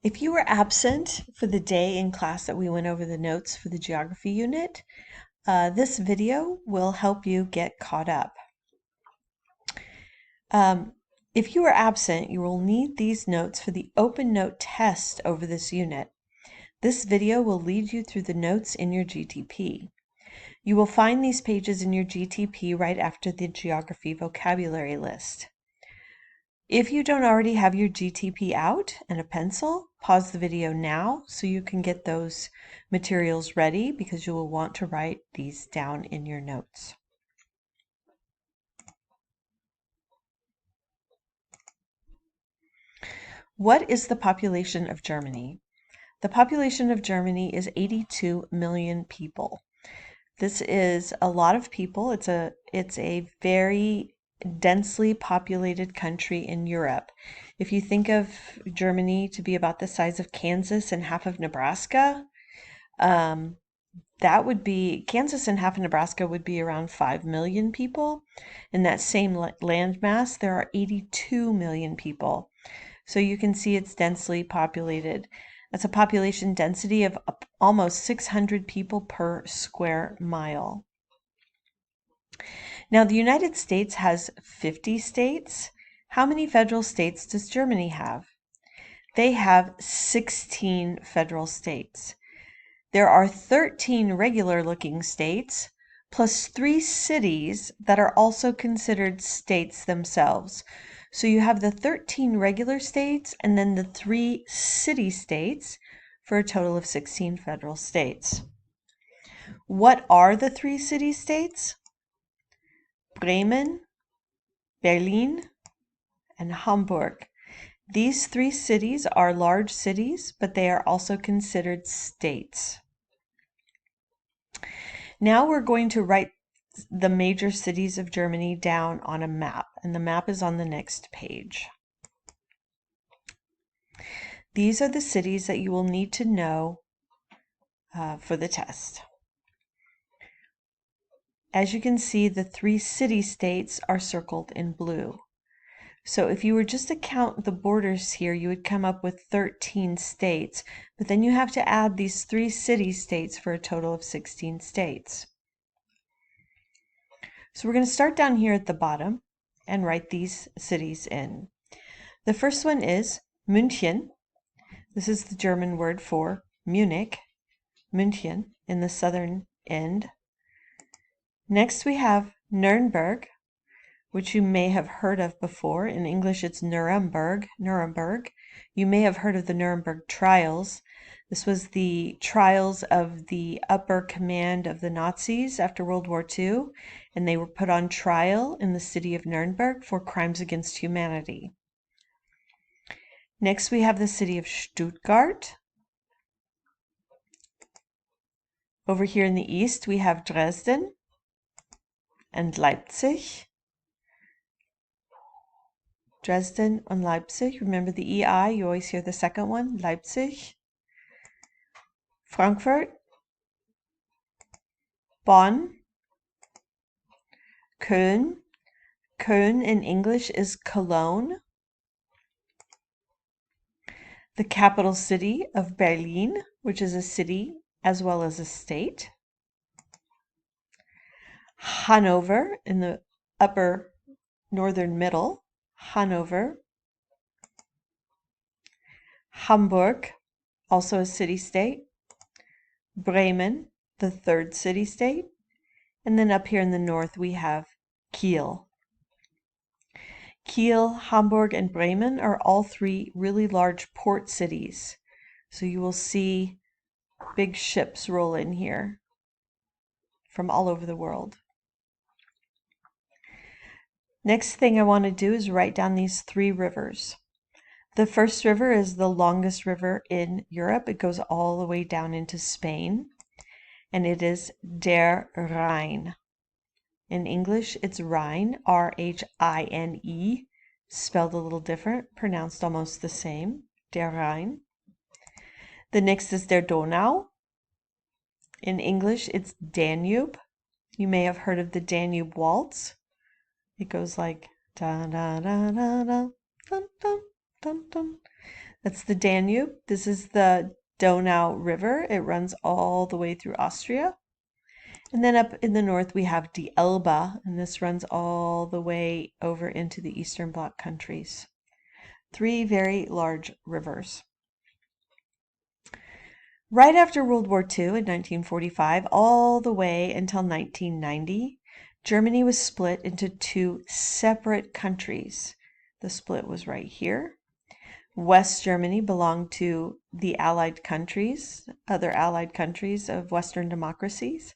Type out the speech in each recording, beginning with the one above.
If you were absent for the day in class that we went over the notes for the geography unit, this video will help you get caught up. If you are absent, you will need these notes for the open note test over this unit. This video will lead you through the notes in your GTP. You will find these pages in your GTP right after the geography vocabulary list. If you don't already have your GTP out and a pencil, pause the video now so you can get those materials ready because you will want to write these down in your notes. What is the population of Germany? The population of Germany is 82 million people. This is a lot of people. It's a very densely populated country in Europe. If you think of Germany to be about the size of Kansas and half of Nebraska, that would be Kansas and half of Nebraska would be around 5 million people. In that same landmass, there are 82 million people. So you can see it's densely populated. That's a population density of almost 600 people per square mile. Now, the United States has 50 states. How many federal states does Germany have? They have 16 federal states. There are 13 regular-looking states, plus 3 cities that are also considered states themselves. So you have the 13 regular states and then the 3 city-states for a total of 16 federal states. What are the 3 city-states? Bremen, Berlin, and Hamburg. These 3 cities are large cities, but they are also considered states. Now we're going to write the major cities of Germany down on a map, and the map is on the next page. These are the cities that you will need to know for the test. As you can see, the 3 city-states are circled in blue. So if you were just to count the borders here, you would come up with 13 states, but then you have to add these 3 city-states for a total of 16 states. So we're going to start down here at the bottom and write these cities in. The first one is München. This is the German word for Munich, München, in the southern end. Next we have Nuremberg, which you may have heard of before. In English it's Nuremberg. You may have heard of the Nuremberg trials. This was the trials of the upper command of the Nazis after World War II, and they were put on trial in the city of Nuremberg for crimes against humanity. Next we have the city of Stuttgart. Over here in the east we have Dresden and Leipzig. Dresden and Leipzig. Remember the EI, you always hear the second one, Leipzig. Frankfurt, Bonn, Köln. Köln in English is Cologne. The capital city of Berlin, which is a city as well as a state. Hanover in the upper northern middle, Hanover. Hamburg, also a city-state. Bremen, the third city-state. And then up here in the north we have Kiel. Kiel, Hamburg, and Bremen are all 3 really large port cities. So you will see big ships roll in here from all over the world. Next thing I want to do is write down these 3 rivers. The first river is the longest river in Europe. It goes all the way down into Spain, and it is der Rhein. In English, it's Rhine, R-H-I-N-E, spelled a little different, pronounced almost the same, der Rhein. The next is der Donau. In English, it's Danube. You may have heard of the Danube Waltz. It goes like da da da da da dum dum Dun, dun. That's the Danube. This is the Donau River. It runs all the way through Austria. And then up in the north, we have the Elbe, and this runs all the way over into the Eastern Bloc countries. 3 very large rivers. Right after World War II in 1945, all the way until 1990, Germany was split into 2 separate countries. The split was right here. West Germany belonged to the Allied countries, other Allied countries of Western democracies.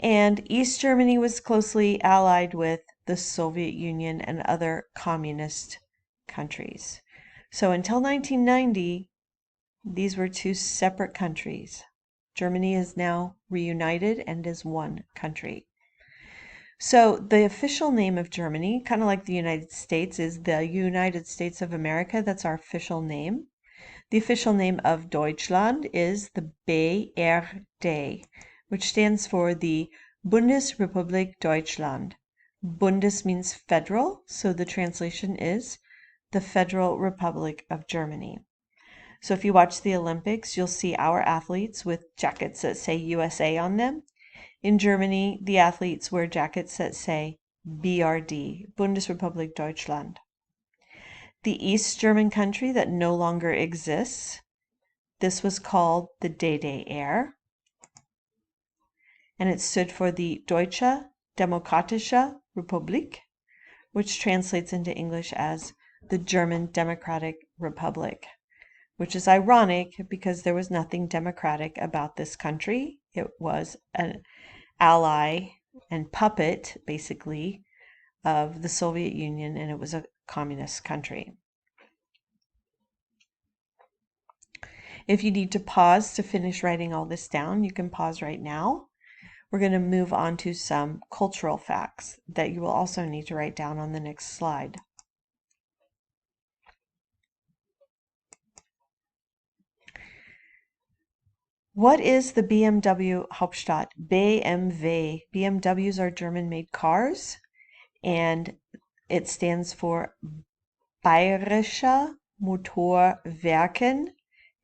And East Germany was closely allied with the Soviet Union and other communist countries. So until 1990, these were 2 separate countries. Germany is now reunited and is one country. So the official name of Germany, kind of like the United States, is the United States of America. That's our official name. The official name of Deutschland is the BRD, which stands for the Bundesrepublik Deutschland. Bundes means federal, so the translation is the Federal Republic of Germany. So if you watch the Olympics, you'll see our athletes with jackets that say USA on them. In Germany, the athletes wear jackets that say BRD, Bundesrepublik Deutschland. The East German country that no longer exists, this was called the DDR, and it stood for the Deutsche Demokratische Republik, which translates into English as the German Democratic Republic, which is ironic because there was nothing democratic about this country. It was an ally and puppet, basically, of the Soviet Union, and it was a communist country. If you need to pause to finish writing all this down, you can pause right now. We're going to move on to some cultural facts that you will also need to write down on the next slide. What is the BMW Hauptstadt? BMW. BMWs are German-made cars, and it stands for Bayerische Motorwerken,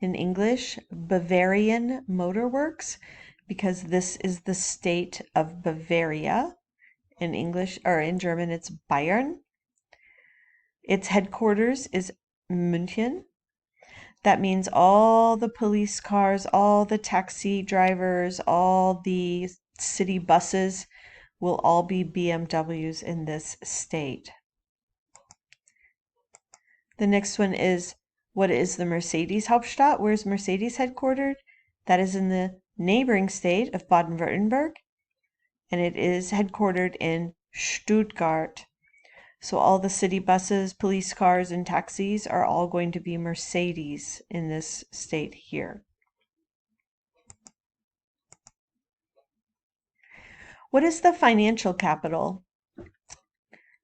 in English, Bavarian Motor Works, because this is the state of Bavaria. In English, or in German, it's Bayern. Its headquarters is München. That means all the police cars, all the taxi drivers, all the city buses will all be BMWs in this state. The next one is, what is the Mercedes Hauptstadt? Where's Mercedes headquartered? That is in the neighboring state of Baden-Württemberg, and it is headquartered in Stuttgart. So all the city buses, police cars, and taxis are all going to be Mercedes in this state here. What is the financial capital?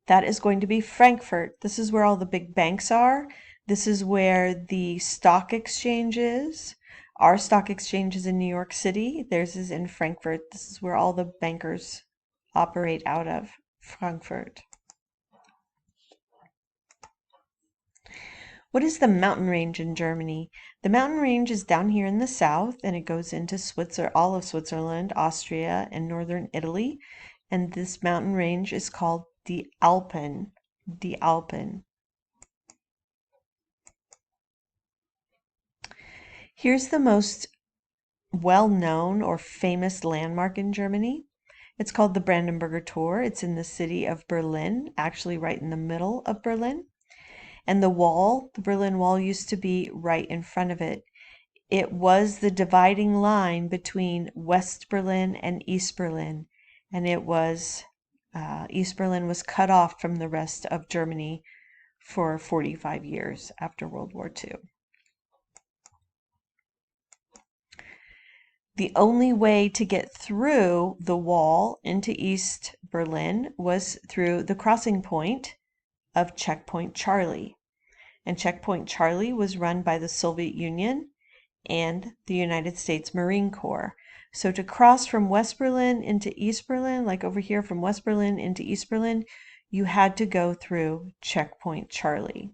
That is going to be Frankfurt. This is where all the big banks are. This is where the stock exchange is. Our stock exchange is in New York City. Theirs is in Frankfurt. This is where all the bankers operate out of, Frankfurt. What is the mountain range in Germany? The mountain range is down here in the south, and it goes into all of Switzerland, Austria, and northern Italy. And this mountain range is called the Alpen. The Alpen. Here's the most well-known or famous landmark in Germany. It's called the Brandenburger Tor. It's in the city of Berlin, actually right in the middle of Berlin. And the wall, the Berlin Wall, used to be right in front of it. It was the dividing line between West Berlin and East Berlin, and it was East Berlin was cut off from the rest of Germany for 45 years after World War II. The only way to get through the wall into East Berlin was through the crossing point of Checkpoint Charlie. And Checkpoint Charlie was run by the Soviet Union and the United States Marine Corps. So to cross from West Berlin into East Berlin, like over here from West Berlin into East Berlin, you had to go through Checkpoint Charlie.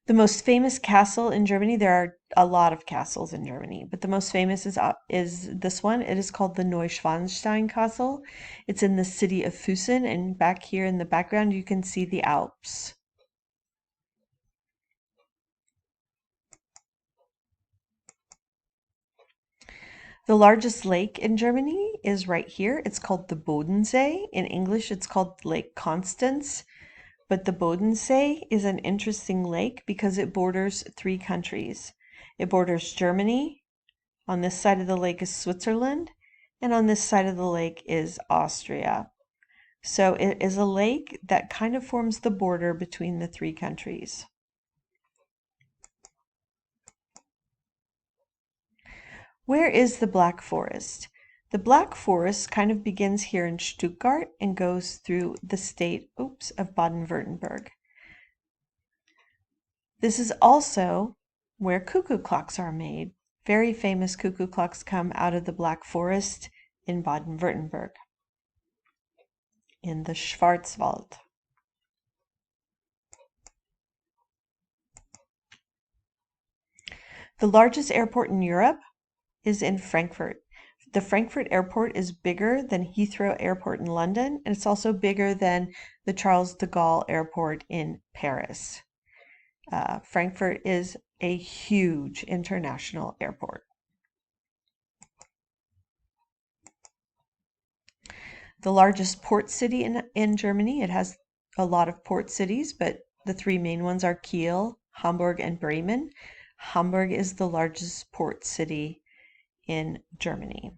The most famous castle in Germany, there are a lot of castles in Germany, but the most famous is this one. It is called the Neuschwanstein Castle. It's in the city of Füssen, and back here in the background you can see the Alps. The largest lake in Germany is right here. It's called the Bodensee. In English, it's called Lake Constance. But the Bodensee is an interesting lake because it borders 3 countries. It borders Germany. On this side of the lake is Switzerland. And on this side of the lake is Austria. So it is a lake that kind of forms the border between the 3 countries. Where is the Black Forest? The Black Forest kind of begins here in Stuttgart and goes through the state, of Baden-Württemberg. This is also where cuckoo clocks are made. Very famous cuckoo clocks come out of the Black Forest in Baden-Württemberg, in the Schwarzwald. The largest airport in Europe is in Frankfurt. The Frankfurt airport is bigger than Heathrow Airport in London, and it's also bigger than the Charles de Gaulle Airport in Paris. Frankfurt is a huge international airport. The largest port city in Germany, it has a lot of port cities, but the 3 main ones are Kiel, Hamburg, and Bremen. Hamburg is the largest port city in Germany.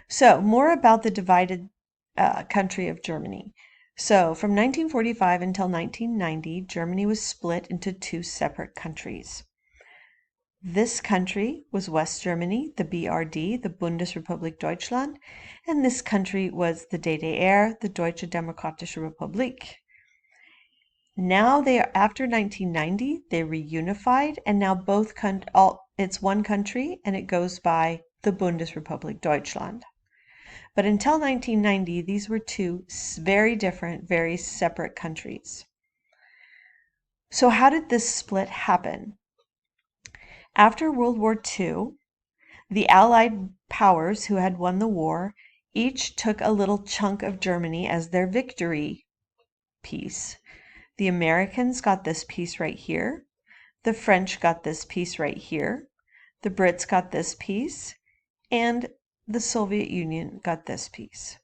So, more about the divided country of Germany. So, from 1945 until 1990, Germany was split into 2 separate countries. This country was West Germany, the BRD, the Bundesrepublik Deutschland, and this country was the DDR, the Deutsche Demokratische Republik. Now after 1990, they reunified, and now it's one country, and it goes by the Bundesrepublik Deutschland. But until 1990, these were 2 very different, very separate countries. So how did this split happen? After World War II, the Allied powers who had won the war each took a little chunk of Germany as their victory piece. The Americans got this piece right here. The French got this piece right here. The Brits got this piece. And the Soviet Union got this piece.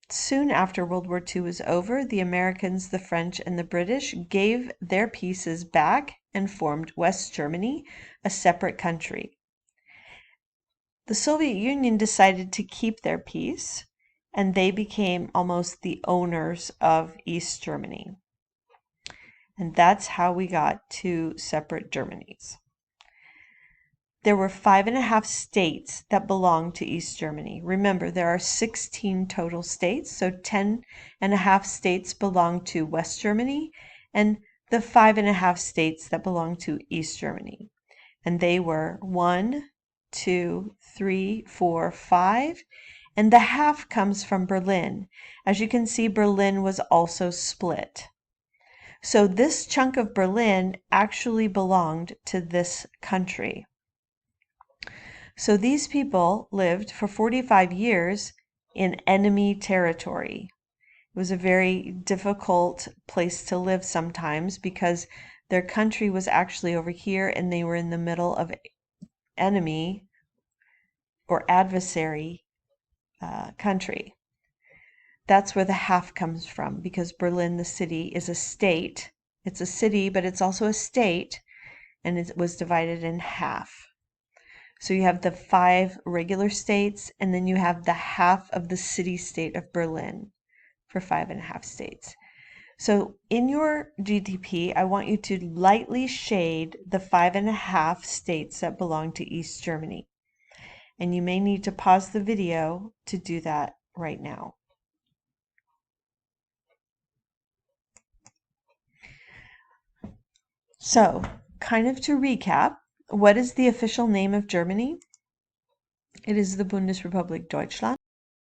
Soon after World War II was over, the Americans, the French, and the British gave their pieces back and formed West Germany, a separate country. The Soviet Union decided to keep their piece, and they became almost the owners of East Germany. And that's how we got 2 separate Germanys. There were 5.5 states that belonged to East Germany. Remember, there are 16 total states, so 10.5 states belong to West Germany, and the 5.5 states that belong to East Germany. And they were 1, 2, 3, 4, 5, and the half comes from Berlin. As you can see, Berlin was also split. So this chunk of Berlin actually belonged to this country. So these people lived for 45 years in enemy territory. It was a very difficult place to live sometimes because their country was actually over here and they were in the middle of enemy or adversary country. That's where the half comes from, because Berlin, the city, is a state. It's a city, but it's also a state, and it was divided in half. So you have the 5 regular states, and then you have the half of the city-state of Berlin for 5.5 states. So in your GTP, I want you to lightly shade the 5.5 states that belong to East Germany. And you may need to pause the video to do that right now. So, kind of to recap, what is the official name of Germany? It is the Bundesrepublik Deutschland.